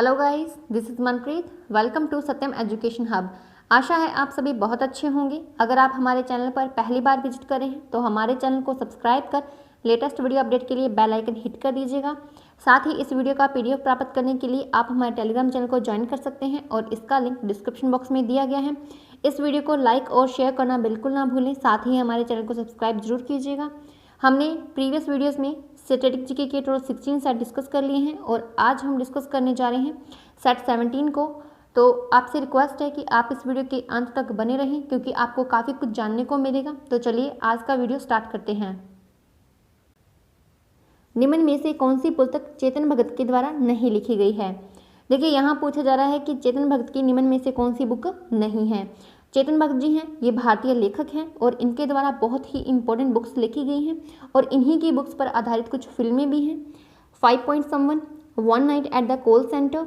Hello guys, this is Manpreet. Welcome to Satyam education hub. आशा है आप सभी बहुत अच्छे होंगे। अगर आप हमारे चैनल पर पहली बार विजिट करें हैं तो हमारे चैनल को सब्सक्राइब कर लेटेस्ट वीडियो अपडेट के लिए बेल आइकन हिट कर दीजिएगा। साथ ही इस वीडियो का पीडीएफ प्राप्त करने के लिए आप हमारे टेलीग्राम चैनल को ज्वाइन कर सकते हैं और इसका लिंक डिस्क्रिप्शन बॉक्स में दिया गया है। इस वीडियो को लाइक और शेयर करना बिल्कुल ना भूलें। साथ ही हमारे चैनल को सब्सक्राइब जरूर कीजिएगा। हमने प्रीवियस वीडियोस में स्टैटिक जीके के टोटल 16 सेट डिस्कस कर लिए हैं और आज हम डिस्कस करने जा रहे हैं सेट 17 को। तो आपसे रिक्वेस्ट है कि आप इस वीडियो के अंत तक बने रहें क्योंकि आपको काफ़ी कुछ जानने को मिलेगा। तो चलिए आज का वीडियो स्टार्ट करते हैं। निम्न में से कौन सी पुस्तक चेतन भगत के द्वारा नहीं लिखी गई है? देखिए, यहाँ पूछा जा रहा है कि चेतन भगत की निम्न में से कौन सी बुक नहीं है। चेतन भगत जी हैं, ये भारतीय लेखक हैं और इनके द्वारा बहुत ही इंपॉर्टेंट बुक्स लिखी गई हैं और इन्हीं की बुक्स पर आधारित कुछ फिल्में भी हैं। 5 point someone, one night at the call centre,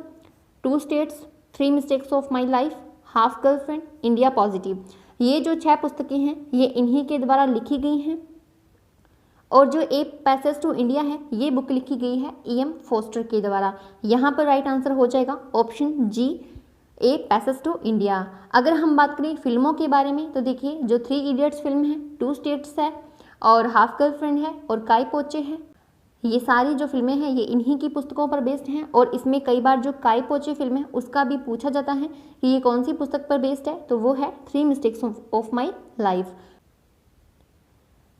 2 states, 3 mistakes of my life, half girlfriend, India positive. ये जो 6 पुस्तकें हैं ये इन्हीं के द्वारा लिखी गई हैं। और जो ए पैसेज टू इंडिया है ये बुक लिखी गई है E.M. फोस्टर के द्वारा। यहाँ पर राइट आंसर हो जाएगा option G, a passage to India. अगर हम बात करें फिल्मों के बारे में तो देखिए, जो 3 इडियट्स फिल्म है, 2 स्टेट्स है और हाफ गर्लफ्रेंड है और काई पोचे है, ये सारी जो फिल्में हैं ये इन्हीं की पुस्तकों पर बेस्ड हैं। और इसमें कई बार जो काई पोचे फिल्म है उसका भी पूछा जाता है कि ये कौन सी पुस्तक पर बेस्ड है, तो वो है 3 मिस्टेक्स ऑफ माई लाइफ।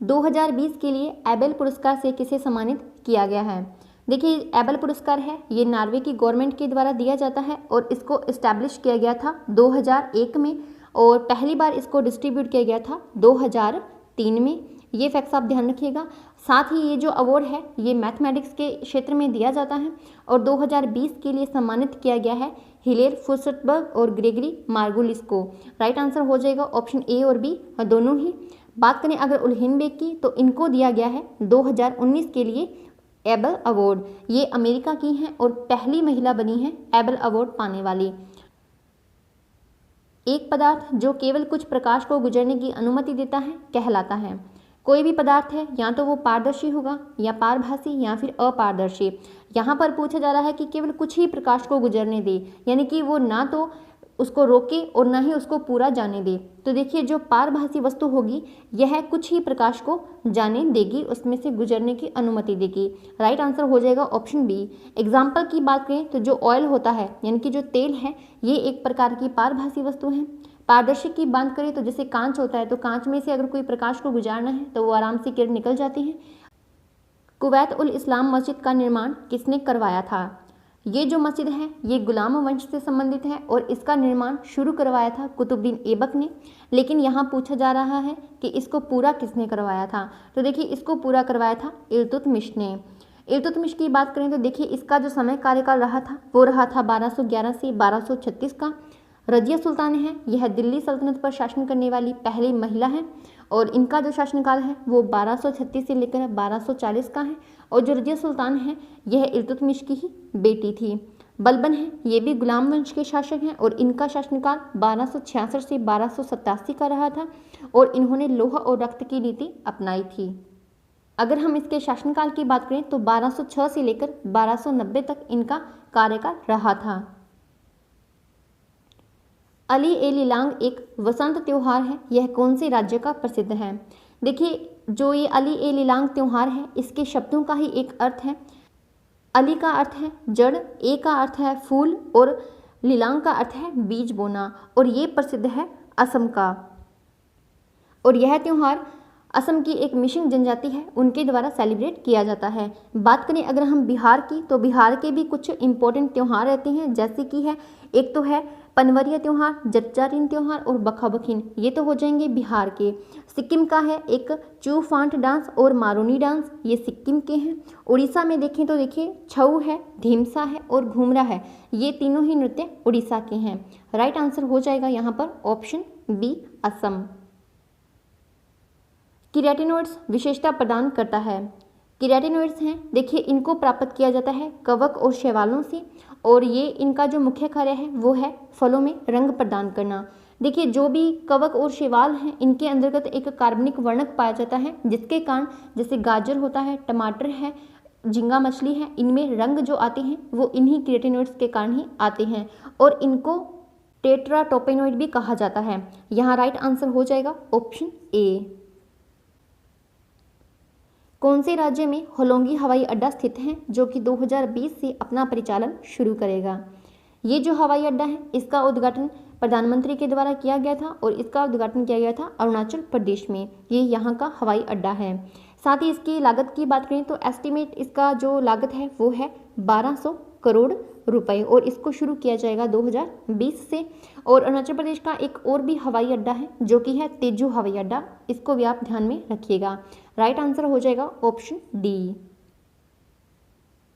2020 के लिए एबेल पुरस्कार से किसे सम्मानित किया गया है? देखिए, एबेल पुरस्कार है ये नॉर्वे की गवर्नमेंट के द्वारा दिया जाता है और इसको इस्टेब्लिश किया गया था 2001 में और पहली बार इसको डिस्ट्रीब्यूट किया गया था 2003 में। ये फैक्ट्स आप ध्यान रखिएगा। साथ ही ये जो अवार्ड है ये मैथमेटिक्स के क्षेत्र में दिया जाता है और 2020 के लिए सम्मानित किया गया है हिलेर फुर्सटबर्ग और ग्रेगरी मार्गुलिस को। राइट आंसर हो जाएगा ऑप्शन ए और बी दोनों ही। बात करें अगर उल्हेनबेक की तो इनको दिया गया है 2019 के लिए एबल अवार्ड। ये अमेरिका की हैं और पहली महिला बनी है एबल अवार्ड पाने वाली। एक पदार्थ जो केवल कुछ प्रकाश को गुजरने की अनुमति देता है कहलाता है? कोई भी पदार्थ है या तो वो पारदर्शी होगा या पारभासी या फिर अपारदर्शी। यहाँ पर पूछा जा रहा है कि केवल कुछ ही प्रकाश को गुजरने दे, यानी कि वो ना तो उसको रोके और ना ही उसको पूरा जाने दे। तो देखिए, जो पारभासी वस्तु होगी यह कुछ ही प्रकाश को जाने देगी, उसमें से गुजरने की अनुमति देगी। राइट आंसर हो जाएगा ऑप्शन बी। एग्जाम्पल की बात करें तो जो ऑयल होता है यानी कि जो तेल है ये एक प्रकार की पारभासी वस्तु है। पारदर्शी की बात करें तो जैसे कांच होता है, तो कांच में से अगर कोई प्रकाश को गुजारना है तो वो आराम से किरण निकल जाती है। कुवैत उल इस्लाम मस्जिद का निर्माण किसने करवाया था? ये जो मस्जिद है ये गुलाम वंश से संबंधित है और इसका निर्माण शुरू करवाया था कुतुबुद्दीन ऐबक ने। लेकिन यहाँ पूछा जा रहा है कि इसको पूरा किसने करवाया था, तो देखिए इसको पूरा करवाया था इल्तुतमिश ने। इल्तुतमिश की बात करें तो देखिए इसका जो समय कार्यकाल रहा था वो रहा था 1211 से 1236 का। रजिया सुल्तान है, यह दिल्ली सल्तनत पर शासन करने वाली पहली महिला है और इनका जो शासनकाल है वो 1236 से लेकर 1240 का है। और जो रजिया सुल्तान है यह इल्तुतमिश की ही बेटी थी। बलबन है, ये भी गुलाम वंश के शासक हैं और इनका शासनकाल 1266 से 1287 का रहा था और इन्होंने लोहा और रक्त की नीति अपनाई थी। अगर हम इसके शासनकाल की बात करें तो 1206 से लेकर 1290 तक इनका कार्यकाल रहा था। अली ए लिलांग एक वसंत त्योहार है, यह कौन से राज्य का प्रसिद्ध है? देखिए, जो ये अली ए लिलांग त्योहार है इसके शब्दों का ही एक अर्थ है। अली का अर्थ है जड़, ए का अर्थ है फूल और लिलांग का अर्थ है बीज बोना और ये प्रसिद्ध है असम का। और यह त्यौहार असम की एक मिसिंग जनजाति है उनके द्वारा सेलिब्रेट किया जाता है। बात करें अगर हम बिहार की तो बिहार के भी कुछ इंपॉर्टेंट त्यौहार रहते हैं, जैसे कि है एक तो है पनवरिया त्यौहार, जच्चारिन त्यौहार और बखाबखीन, ये तो हो जाएंगे बिहार के। सिक्किम का है एक चूफांट डांस और मारूनी डांस, ये सिक्किम के हैं। उड़ीसा में देखें तो देखिए छऊ है, ढीमसा है और घूमरा है, ये तीनों ही नृत्य उड़ीसा के हैं। राइट आंसर हो जाएगा यहाँ पर ऑप्शन बी असम। किरेटिनोइड्स विशेषता प्रदान करता है? किरेटिनोइड्स हैं, देखिए इनको प्राप्त किया जाता है कवक और शैवालों से और ये इनका जो मुख्य कार्य है वो है फलों में रंग प्रदान करना। देखिए, जो भी कवक और शैवाल हैं इनके अंतर्गत एक कार्बनिक वर्णक पाया जाता है जिसके कारण जैसे गाजर होता है, टमाटर है, झींगा मछली है, इनमें रंग जो आते हैं वो इन्हीं केराटिनॉइड्स के कारण ही आते हैं और इनको टेट्राटोपेनॉइड भी कहा जाता है। यहाँ राइट आंसर हो जाएगा ऑप्शन ए। कौन से राज्य में होलोंगी हवाई अड्डा स्थित है जो कि 2020 से अपना परिचालन शुरू करेगा? ये जो हवाई अड्डा है इसका उद्घाटन प्रधानमंत्री के द्वारा किया गया था और इसका उद्घाटन किया गया था अरुणाचल प्रदेश में। ये यहाँ का हवाई अड्डा है। साथ ही इसकी लागत की बात करें तो एस्टिमेट इसका जो लागत है वो है 1200 करोड़ रुपए और इसको शुरू किया जाएगा 2020 से। और अरुणाचल प्रदेश का एक और भी हवाई अड्डा है जो कि है तेजू हवाई अड्डा, इसको भी आप ध्यान में रखिएगा। राइट आंसर हो जाएगा ऑप्शन डी।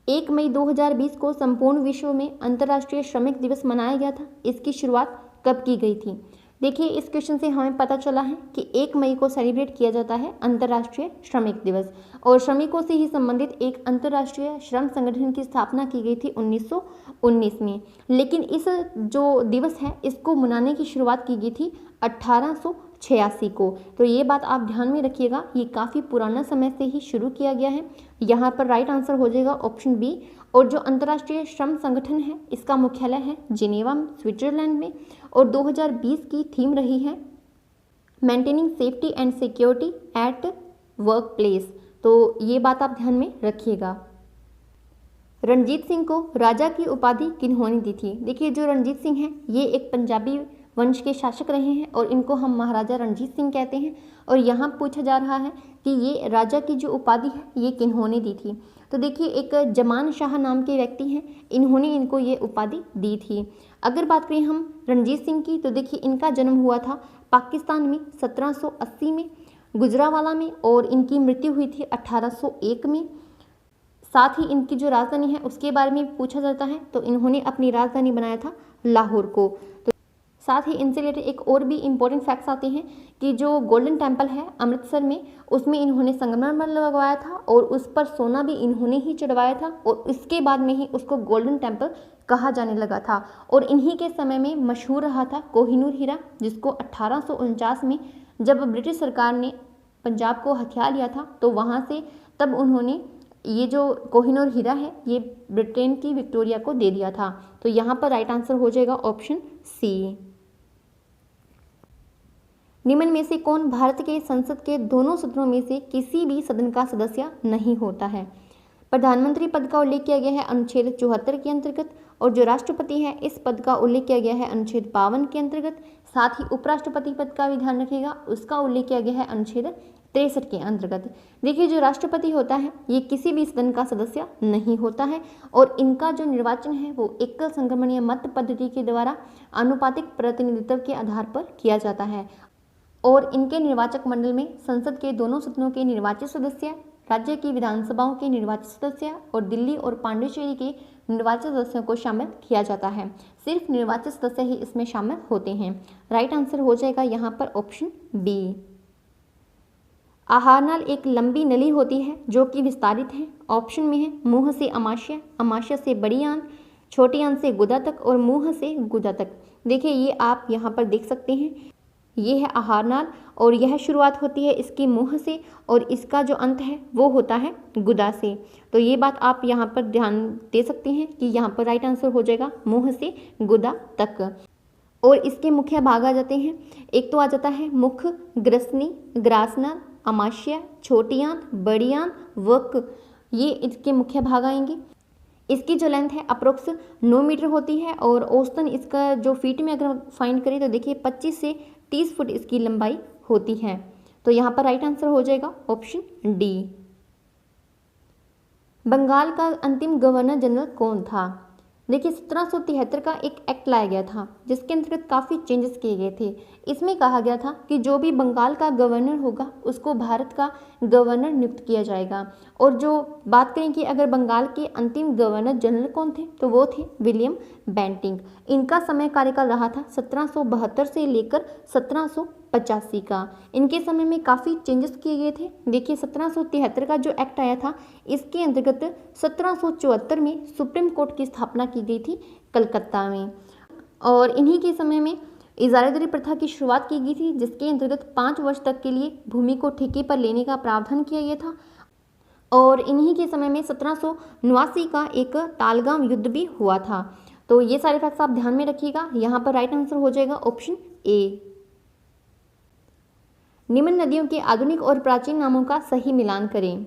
1 मई 2020 को संपूर्ण विश्व में अंतर्राष्ट्रीय श्रमिक दिवस मनाया गया था। इसकी शुरुआत कब की गई थी? देखिए इस क्वेश्चन से हमें पता चला है कि 1 मई को सेलिब्रेट किया जाता है अंतर्राष्ट्रीय श्रमिक दिवस और श्रमिकों से ही संबंधित एक अंतर्राष्ट्रीय श्रम संगठन की स्थापना की गई थी 1919 में। लेकिन इस जो दिवस है इसको मनाने की शुरुआत की गई थी 1886 को। तो ये बात आप ध्यान में रखिएगा, ये काफ़ी पुराना समय से ही शुरू किया गया है। यहाँ पर राइट आंसर हो जाएगा ऑप्शन बी। और जो अंतर्राष्ट्रीय श्रम संगठन है इसका मुख्यालय है जिनेवा स्विट्जरलैंड में और 2020 की थीम रही है maintaining safety and security at work place. तो ये बात आप ध्यान में रखिएगा। रणजीत सिंह को राजा की उपाधि किन्होंने दी थी? देखिए जो रणजीत सिंह हैं ये एक पंजाबी वंश के शासक रहे हैं और इनको हम महाराजा रणजीत सिंह कहते हैं। और यहाँ पूछा जा रहा है कि ये राजा की जो उपाधि है ये किन्होंने दी थी? तो देखिए एक जमान शाह नाम के व्यक्ति हैं, इन्होंने इनको ये उपाधि दी थी। अगर बात करें हम रणजीत सिंह की तो देखिए इनका जन्म हुआ था पाकिस्तान में 1780 में गुजरावाला में और इनकी मृत्यु हुई थी 1801 में। साथ ही इनकी जो राजधानी है उसके बारे में पूछा जाता है तो इन्होंने अपनी राजधानी बनाया था लाहौर को। तो साथ ही इनसे रिलेटेड एक और भी इम्पोर्टेंट फैक्ट्स आते हैं कि जो गोल्डन टेम्पल है अमृतसर में उसमें इन्होंने संगमरमर लगवाया था और उस पर सोना भी इन्होंने ही चढ़वाया था और इसके बाद में ही उसको गोल्डन टेम्पल कहा जाने लगा था। और इन्हीं के समय में मशहूर रहा था कोहिनूर हीरा, जिसको 1849 में जब ब्रिटिश सरकार ने पंजाब को हथिया लिया था तो वहाँ से तब उन्होंने ये जो कोहिनूर हीरा है ये ब्रिटेन की विक्टोरिया को दे दिया था। तो यहाँ पर राइट आंसर हो जाएगा ऑप्शन सी। निम्न में से कौन भारत के संसद के दोनों सदनों में से किसी भी सदन का सदस्य नहीं होता है? प्रधानमंत्री पद का उल्लेख किया गया है अनुच्छेद 74 के अंतर्गत और जो राष्ट्रपति है इस पद का उल्लेख किया गया है अनुच्छेद 52 के अंतर्गत। साथ ही उपराष्ट्रपति पद का भी ध्यान रखिएगा, उसका उल्लेख किया गया है अनुच्छेद 63 के अंतर्गत। देखिए जो राष्ट्रपति होता है ये किसी भी सदन का सदस्य नहीं होता है और इनका जो निर्वाचन है वो एकल संक्रमणीय मत पद्धति के द्वारा आनुपातिक प्रतिनिधित्व के आधार पर किया जाता है। और इनके निर्वाचक मंडल में संसद के दोनों सदनों के निर्वाचित सदस्य, राज्य की विधानसभाओं के निर्वाचित सदस्य और दिल्ली और पांडिचेरी के निर्वाचित सदस्यों को शामिल किया जाता है। सिर्फ निर्वाचित सदस्य ही इसमें शामिल होते हैं। राइट आंसर हो जाएगा यहाँ पर ऑप्शन बी। आहार नाल एक लंबी नली होती है जो कि विस्तारित है। ऑप्शन में है मुंह से अमाशय, अमाशय से बड़ी आंत, छोटी आंत से गुदा तक और मुंह से गुदा तक। देखिए ये आप यहाँ पर देख सकते हैं, ये है आहार नाल और यह शुरुआत होती है इसकी मुंह से और इसका जो अंत है वो होता है गुदा से। तो ये बात आप यहाँ पर ध्यान दे सकते हैं कि यहाँ पर राइट आंसर हो जाएगा मुंह से गुदा तक। और इसके मुख्य भाग आ जाते हैं, एक तो आ जाता है मुख, ग्रसनी, ग्रासनाल, अमाशय, छोटी आंत, बड़ी आंत, वक, ये इसके मुख्य भाग आएंगे। इसकी जो लेंथ है अप्रोक्स 9 मीटर होती है और औसतन इसका जो फीट में अगर फाइंड करें तो देखिए 25 से 30 फुट इसकी लंबाई होती है। तो यहाँ पर राइट आंसर हो जाएगा ऑप्शन डी। बंगाल का अंतिम गवर्नर जनरल कौन था? देखिए 1773 का एक एक्ट लाया गया था जिसके अंतर्गत काफ़ी चेंजेस किए गए थे। इसमें कहा गया था कि जो भी बंगाल का गवर्नर होगा उसको भारत का गवर्नर नियुक्त किया जाएगा। और जो बात करें कि अगर बंगाल के अंतिम गवर्नर जनरल कौन थे तो वो थे विलियम बेंटिंक। इनका समय कार्यकाल रहा था 1772 से लेकर 1785 का। इनके समय में काफ़ी चेंजेस किए गए थे। देखिए 1773 का जो एक्ट आया था इसके अंतर्गत 1774 में सुप्रीम कोर्ट की स्थापना की गई थी कलकत्ता में। और इन्हीं के समय में इजारादारी प्रथा की शुरुआत की गई थी जिसके अंतर्गत 5 वर्ष तक के लिए भूमि को ठेके पर लेने का प्रावधान किया गया था। और इन्हीं के समय में 1789 का एक तालगाम युद्ध भी हुआ था। तो ये सारे फैक्ट्स आप ध्यान में रखिएगा। यहाँ पर राइट आंसर हो जाएगा ऑप्शन ए। निम्न नदियों के आधुनिक और प्राचीन नामों का सही मिलान करें।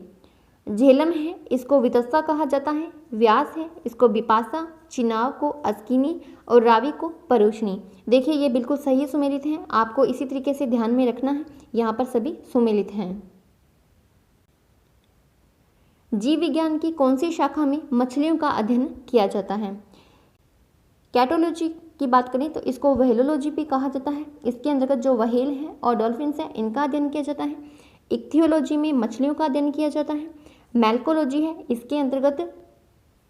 झेलम है, इसको वितस्ता कहा जाता है। व्यास है, इसको बिपाशा। चिनाव को अस्किनी और रावी को परुष्णी। देखिए ये बिल्कुल सही सुमेलित हैं, आपको इसी तरीके से ध्यान में रखना है, यहाँ पर सभी सुमेलित हैं। जीव विज्ञान की कौन सी शाखा में मछलियों का अध्ययन किया जाता है? कैटोलॉजी की बात करें तो इसको व्हेलोलॉजी भी कहा जाता है। इसके अंतर्गत जो व्हेल हैं और डॉल्फिन्स हैं इनका अध्ययन किया जाता है। इक्थियोलॉजी में मछलियों का अध्ययन किया जाता है। मैल्कोलॉजी है, इसके अंतर्गत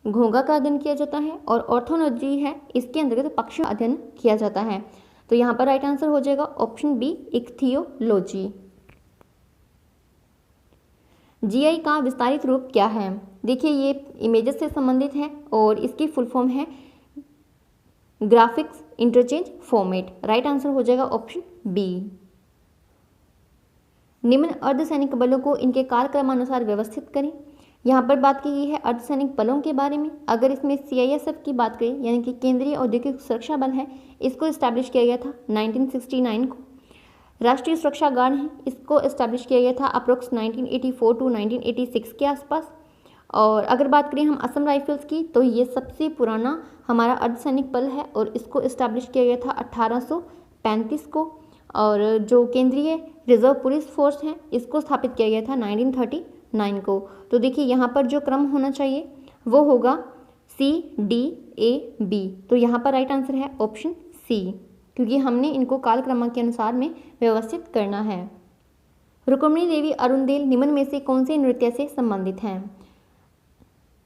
घोंघा का अध्ययन किया जाता है। और ऑर्थोलॉजी है, इसके अंतर्गत पक्षियों का अध्ययन किया जाता है। तो यहाँ पर राइट आंसर हो जाएगा ऑप्शन बी, इक्थियोलॉजी। जीआई का विस्तारित रूप क्या है? देखिए ये इमेजेस से संबंधित है और इसकी फुल फॉर्म है graphics interchange format. Right answer हो जाएगा ऑप्शन बी। निम्न अर्धसैनिक बलों को इनके कालक्रमानुसार व्यवस्थित करें। यहाँ पर बात की गई है अर्धसैनिक बलों के बारे में। अगर इसमें CISF की बात करें यानी कि केंद्रीय औद्योगिक सुरक्षा बल है, इसको इस्टेब्लिश किया गया था 1969 को। राष्ट्रीय सुरक्षा गार्ड है, इसको इस्टेब्लिश किया गया था अप्रोक्स 1984 टू 1986 के आसपास। और अगर बात करें हम असम राइफल्स की तो ये सबसे पुराना हमारा अर्धसैनिक बल है और इसको इस्टेब्लिश किया गया था 1835 को। और जो केंद्रीय रिजर्व पुलिस फोर्स है इसको स्थापित किया गया था 1939 को। तो देखिए यहाँ पर जो क्रम होना चाहिए वो होगा CDAB। तो यहाँ पर राइट आंसर है ऑप्शन सी, क्योंकि हमने इनको कालक्रम के अनुसार में व्यवस्थित करना है। रुक्मिणी देवी अरुणदेल निम्न में से कौन से नृत्य से संबंधित हैं?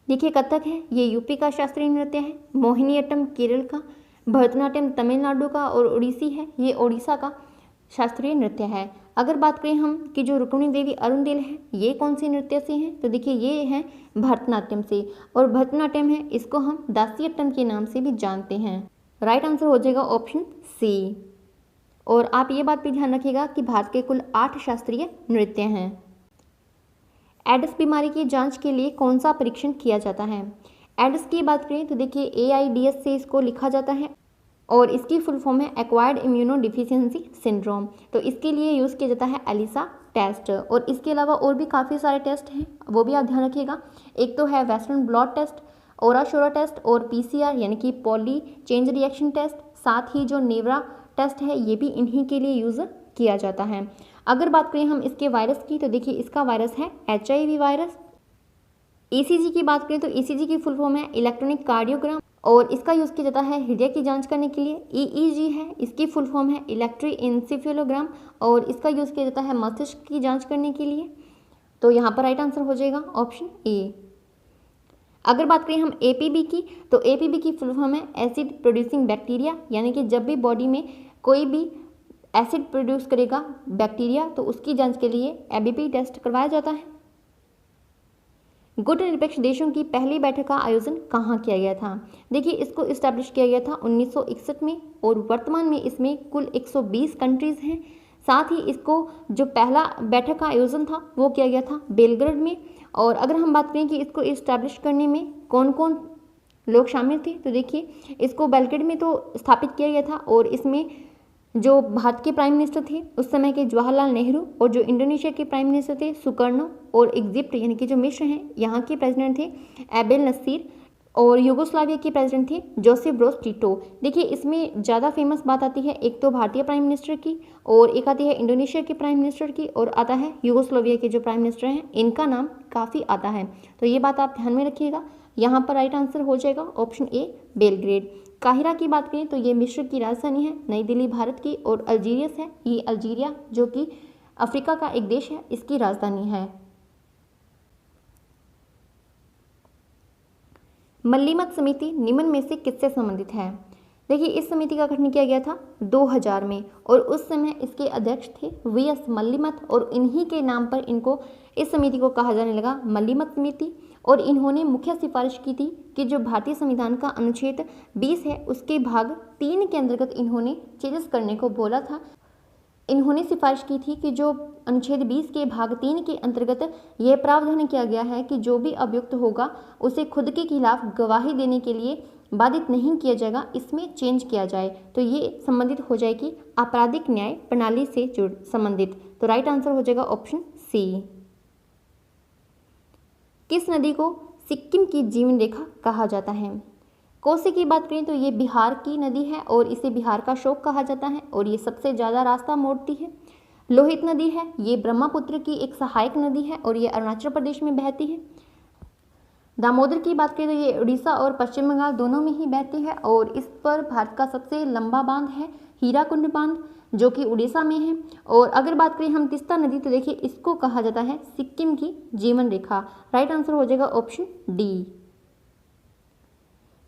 देखिए कथक है, ये यूपी का शास्त्रीय नृत्य है। मोहिनीअट्टम केरल का, भरतनाट्यम तमिलनाडु का और ओडिसी है, ये ओडिशा का शास्त्रीय नृत्य है। अगर बात करें हम कि जो रुक्मिणी देवी अरुणदेल है ये कौन से नृत्य से हैं, तो देखिए ये हैं भरतनाट्यम से। और भरतनाट्यम है, इसको हम दासियट्टम के नाम से भी जानते हैं। राइट आंसर हो जाएगा ऑप्शन सी। और आप ये बात भी ध्यान रखिएगा कि भारत के कुल 8 शास्त्रीय नृत्य हैं। एड्स बीमारी की जांच के लिए कौन सा परीक्षण किया जाता है? एड्स की बात करें तो देखिए AIDS से इसको लिखा जाता है और इसकी फुल फॉर्म है एक्वायर्ड इम्यूनो डिफिशियंसी सिंड्रोम। तो इसके लिए यूज़ किया जाता है एलिसा टेस्ट। और इसके अलावा और भी काफ़ी सारे टेस्ट हैं, वो भी आप ध्यान रखिएगा। एक तो है वेस्टर्न ब्लॉट टेस्ट, ओराशोरा टेस्ट और PCR यानी कि पॉली चेंज रिएक्शन टेस्ट। साथ ही जो नेवरा टेस्ट है ये भी इन्हीं के लिए यूज़ किया जाता है। अगर बात करें हम इसके वायरस की तो देखिए इसका वायरस है HIV वायरस। ECG की बात करें तो ECG की फुल फॉर्म है इलेक्ट्रॉनिक कार्डियोग्राम और इसका यूज़ किया जाता है हृदय की जांच करने के लिए। EEG है, इसकी फुल फॉर्म है इलेक्ट्रोएन्सेफेलोग्राम और इसका यूज़ किया जाता है मस्तिष्क की जांच करने के लिए। तो यहाँ पर राइट आंसर हो जाएगा ऑप्शन ए। अगर बात करें हम APB की तो APB की फुल फॉर्म है एसिड प्रोड्यूसिंग बैक्टीरिया, यानी कि जब भी बॉडी में कोई भी एसिड प्रोड्यूस करेगा बैक्टीरिया तो उसकी जांच के लिए ABP टेस्ट करवाया जाता है। गुट निरपेक्ष देशों की पहली बैठक का आयोजन कहाँ किया गया था? देखिए इसको इस्टेब्लिश किया गया था 1961 में और वर्तमान में इसमें कुल 120 कंट्रीज़ हैं। साथ ही इसको जो पहला बैठक का आयोजन था वो किया गया था बेलग्रेड में। और अगर हम बात करें कि इसको इस्टेब्लिश करने में कौन कौन लोग शामिल थे तो देखिए इसको बेलग्रेड में तो स्थापित किया गया था और इसमें जो भारत के प्राइम मिनिस्टर थे उस समय के जवाहरलाल नेहरू और जो इंडोनेशिया के प्राइम मिनिस्टर थे सुकर्नो और इजिप्ट यानी कि जो मिस्र हैं यहाँ के प्रेसिडेंट थे एबेल नसीर और यूगोस्लाविया के प्रेसिडेंट थे जोसेफ ब्रोज टिटो। देखिए इसमें ज़्यादा फेमस बात आती है एक तो भारतीय प्राइम मिनिस्टर की और एक आती है इंडोनेशिया के प्राइम मिनिस्टर की और आता है यूगोस्लाविया के जो प्राइम मिनिस्टर हैं इनका नाम काफ़ी आता है। तो ये बात आप ध्यान में रखिएगा। यहाँ पर राइट आंसर हो जाएगा ऑप्शन ए बेलग्रेड। काहिरा की बात करें तो ये मिस्र की राजधानी है, नई दिल्ली भारत की और अल्जीरियस है, ये अल्जीरिया जो कि अफ्रीका का एक देश है इसकी राजधानी है। मल्लीमत समिति निम्न में से किससे संबंधित है? देखिए इस समिति का गठन किया गया था 2000 में और उस समय इसके अध्यक्ष थे VS मल्लीमत और इन्हीं के नाम पर इनको इस समिति को कहा जाने लगा मल्लीमत समिति। और इन्होंने मुख्य सिफारिश की थी कि जो भारतीय संविधान का अनुच्छेद 20 है उसके भाग 3 के अंतर्गत इन्होंने चेंजेस करने को बोला था। इन्होंने सिफारिश की थी कि जो अनुच्छेद 20 के भाग 3 के अंतर्गत यह प्रावधान किया गया है कि जो भी अभियुक्त होगा उसे खुद के खिलाफ गवाही देने के लिए बाधित नहीं किया जाएगा, इसमें चेंज किया जाए। तो ये संबंधित हो जाएगी आपराधिक न्याय प्रणाली से जुड़ संबंधित। तो राइट आंसर हो जाएगा ऑप्शन सी। किस नदी को सिक्किम की जीवन रेखा कहा जाता है? कोसी की बात करें तो ये बिहार की नदी है और इसे बिहार का शोक कहा जाता है और ये सबसे ज़्यादा रास्ता मोड़ती है। लोहित नदी है, ये ब्रह्मपुत्र की एक सहायक नदी है और ये अरुणाचल प्रदेश में बहती है। दामोदर की बात करें तो ये उड़ीसा और पश्चिम बंगाल दोनों में ही बहती है और इस पर भारत का सबसे लंबा बांध है हीराकुंड बांध, जो कि उड़ीसा में है। और अगर बात करें हम तीस्ता नदी तो देखिए इसको कहा जाता है सिक्किम की जीवन रेखा। राइट आंसर हो जाएगा ऑप्शन डी।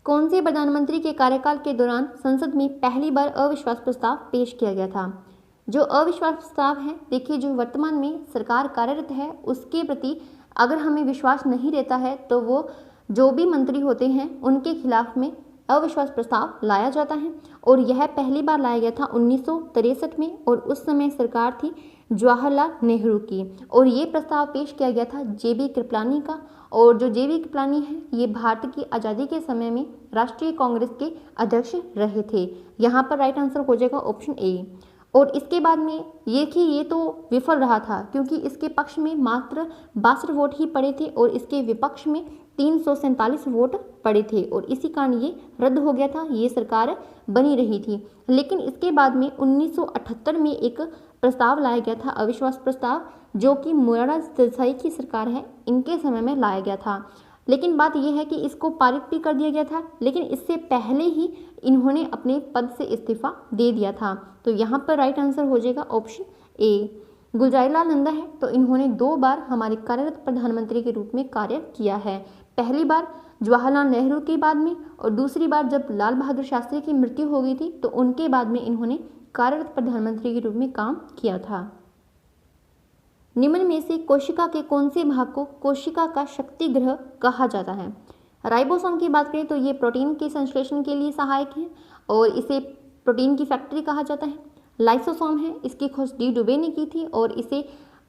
कौन से प्रधानमंत्री के कार्यकाल के दौरान संसद में पहली बार अविश्वास प्रस्ताव पेश किया गया था? जो अविश्वास प्रस्ताव है, देखिए जो वर्तमान में सरकार कार्यरत है उसके प्रति अगर हमें विश्वास नहीं रहता है तो वो जो भी मंत्री होते हैं उनके खिलाफ में अविश्वास प्रस्ताव लाया जाता है और यह पहली बार लाया गया था 1963 में और उस समय सरकार थी जवाहरलाल नेहरू की और ये प्रस्ताव पेश किया गया था जेबी कृपलानी का। और जो जेबी कृपलानी है ये भारत की आज़ादी के समय में राष्ट्रीय कांग्रेस के अध्यक्ष रहे थे। यहाँ पर राइट आंसर हो जाएगा ऑप्शन ए। और इसके बाद में ये तो विफल रहा था क्योंकि इसके पक्ष में मात्र 62 वोट ही पड़े थे और इसके विपक्ष में 347 वोट पड़े थे और इसी कारण ये रद्द हो गया था, ये सरकार बनी रही थी। लेकिन इसके बाद में 1978 में एक प्रस्ताव लाया गया था अविश्वास प्रस्ताव, जो कि मोरारजी देसाई की सरकार है इनके समय में लाया गया था। लेकिन बात यह है कि इसको पारित भी कर दिया गया था, लेकिन इससे पहले ही इन्होंने अपने पद से इस्तीफा दे दिया था। तो यहाँ पर राइट आंसर हो जाएगा ऑप्शन ए। गुलजारीलाल नंदा है तो इन्होंने 2 बार हमारे कार्यरत प्रधानमंत्री के रूप में कार्य किया है। पहली बार जवाहरलाल नेहरू के बाद में और दूसरी बार जब लाल बहादुर शास्त्री की मृत्यु हो गई थी तो उनके बाद में इन्होंने कार्यरत प्रधानमंत्री के रूप में काम किया था। निम्न में से कोशिका के कौन से भाग को कोशिका का शक्ति ग्रह कहा जाता है? राइबोसोम की बात करें तो ये प्रोटीन के संश्लेषण के लिए सहायक है और इसे प्रोटीन की फैक्ट्री कहा जाता है। लाइसोसोम है, इसकी खोज डी डुबे ने की थी और इसे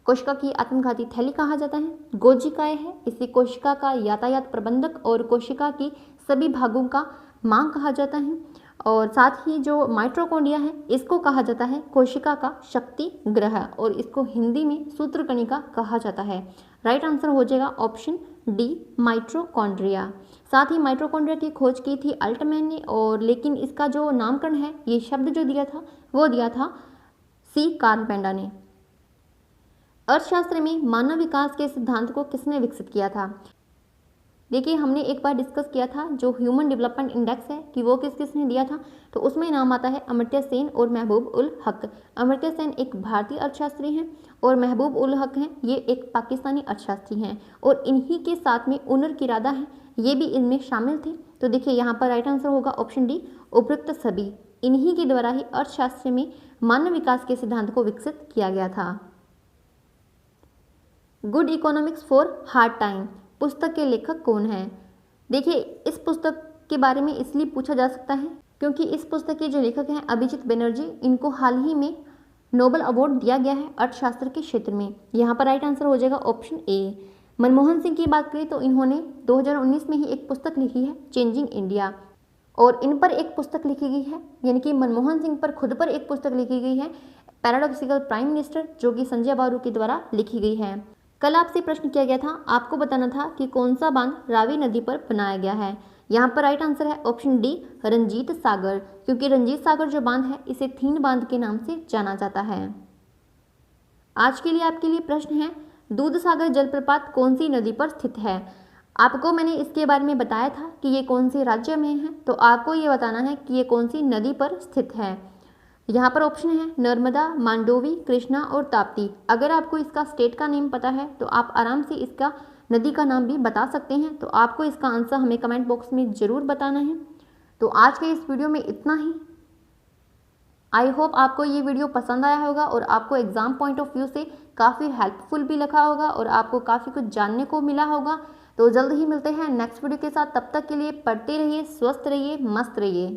कोशिका की आत्मघाती थैली कहा जाता है। गोजिकाएं है, इसे कोशिका का यातायात प्रबंधक और कोशिका की सभी भागों का मां कहा जाता है। और साथ ही जो माइटोकॉन्ड्रिया है इसको कहा जाता है कोशिका का शक्ति ग्रह और इसको हिंदी में सूत्रकणिका कहा जाता है। राइट आंसर हो जाएगा ऑप्शन डी माइटोकॉन्ड्रिया। साथ ही माइटोकॉन्ड्रिया की खोज की थी अल्टमैन ने और लेकिन इसका जो नामकरण है ये शब्द जो दिया था वो दिया था सी कार्ल बेंडा ने। अर्थशास्त्र में मानव विकास के सिद्धांत को किसने विकसित किया था? देखिए हमने एक बार डिस्कस किया था जो ह्यूमन डेवलपमेंट इंडेक्स है कि वो किसने दिया था, तो उसमें नाम आता है अमर्त्य सेन और महबूब उल हक। अमर्त्य सेन एक भारतीय अर्थशास्त्री हैं और महबूब उल हक हैं ये एक पाकिस्तानी अर्थशास्त्री हैं और इन्हीं के साथ में उनर किरादा है ये भी इनमें शामिल थे। तो देखिए यहाँ पर राइट आंसर होगा ऑप्शन डी उपरोक्त सभी, इन्हीं के द्वारा ही अर्थशास्त्र में मानव विकास के सिद्धांत को विकसित किया गया था। Good economics for hard time पुस्तक के लेखक कौन हैं? देखिए इस पुस्तक के बारे में इसलिए पूछा जा सकता है क्योंकि इस पुस्तक के जो लेखक हैं अभिजीत बनर्जी, इनको हाल ही में नोबेल अवार्ड दिया गया है अर्थशास्त्र के क्षेत्र में। यहाँ पर राइट आंसर हो जाएगा ऑप्शन ए। मनमोहन सिंह की बात करें तो इन्होंने 2019 में ही एक पुस्तक लिखी है चेंजिंग इंडिया और इन पर एक पुस्तक लिखी गई है, यानी कि मनमोहन सिंह पर खुद पर एक पुस्तक लिखी गई है पैराडॉक्सिकल प्राइम मिनिस्टर, जो कि संजय बारू के द्वारा लिखी गई है। कल आपसे प्रश्न किया गया था, आपको बताना था कि कौन सा बांध रावी नदी पर बनाया गया है। यहाँ पर राइट आंसर है ऑप्शन डी रंजीत सागर, क्योंकि रंजीत सागर जो बांध है इसे थीन बांध के नाम से जाना जाता है। आज के लिए आपके लिए प्रश्न है दूध सागर जलप्रपात कौन सी नदी पर स्थित है? आपको मैंने इसके बारे में बताया था कि ये कौन से राज्य में है, तो आपको ये बताना है कि ये कौन सी नदी पर स्थित है। यहाँ पर ऑप्शन है नर्मदा, मांडोवी, कृष्णा और ताप्ती। अगर आपको इसका स्टेट का नेम पता है तो आप आराम से इसका नदी का नाम भी बता सकते हैं, तो आपको इसका आंसर हमें कमेंट बॉक्स में ज़रूर बताना है। तो आज के इस वीडियो में इतना ही। आई होप आपको ये वीडियो पसंद आया होगा और आपको एग्ज़ाम पॉइंट ऑफ व्यू से काफ़ी हेल्पफुल भी लगा होगा और आपको काफ़ी कुछ जानने को मिला होगा। तो जल्द ही मिलते हैं नेक्स्ट वीडियो के साथ, तब तक के लिए पढ़ते रहिए, स्वस्थ रहिए, मस्त रहिए।